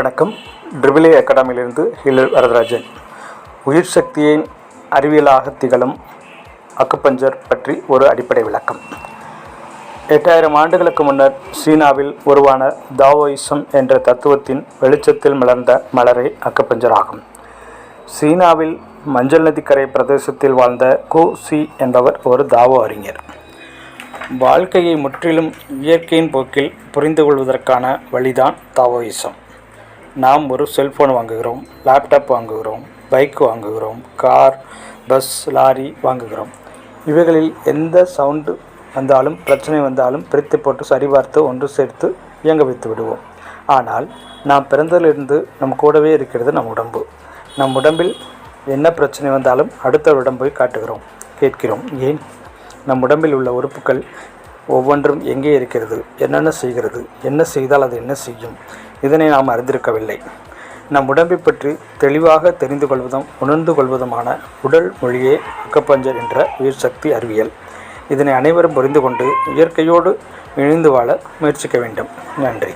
வணக்கம். ட்ரிபிள் அகாடமியிலிருந்து ஹீலர் வரதராஜன். உயிர் சக்தியின் அறிவியலாக திகழும் அக்குபஞ்சர் பற்றி ஒரு அடிப்படை விளக்கம். 8000 ஆண்டுகளுக்கு முன்னர் சீனாவில் உருவான தாவோயிசம் என்ற தத்துவத்தின் வெளிச்சத்தில் மலர்ந்த மலரே அக்குபஞ்சர் ஆகும். சீனாவில் மஞ்சள் நதிக்கரை பிரதேசத்தில் வாழ்ந்த கு சி என்பவர் ஒரு தாவோ அறிஞர். வாழ்க்கையை முற்றிலும் இயற்கையின் போக்கில் புரிந்து கொள்வதற்கான வழிதான் தாவோயிசம். நாம் ஒரு செல்ஃபோன் வாங்குகிறோம், லேப்டாப் வாங்குகிறோம், பைக் வாங்குகிறோம், கார், பஸ், லாரி வாங்குகிறோம். இவைகளில் எந்த சவுண்டு வந்தாலும் பிரச்சனை வந்தாலும் பிரித்து போட்டு சரிபார்த்து ஒன்று சேர்த்து இயங்க வைத்து விடுவோம். ஆனால் நாம் பிறந்ததிலிருந்து நம் கூடவே இருக்கிறது நம் உடம்பு. நம் உடம்பில் என்ன பிரச்சனை வந்தாலும் அடுத்தவரிடம் போய் கேட்கிறோம். ஏன்? நம் உடம்பில் உள்ள உறுப்புகள் ஒவ்வொன்றும் எங்கே இருக்கிறது, என்னென்ன செய்கிறது, என்ன செய்தால் அது என்ன செய்யும், இதனை நாம் அறிந்திருக்கவில்லை. நம் உடம்பை பற்றி தெளிவாக தெரிந்து கொள்வதும் உணர்ந்து கொள்வதுமான உடல் மொழியே அக்குபஞ்சர் என்ற உயிர் சக்தி அறிவியல். இதனை அனைவரும் புரிந்து கொண்டு இயற்கையோடு இணைந்து வாழ முயற்சிக்க வேண்டும். நன்றி.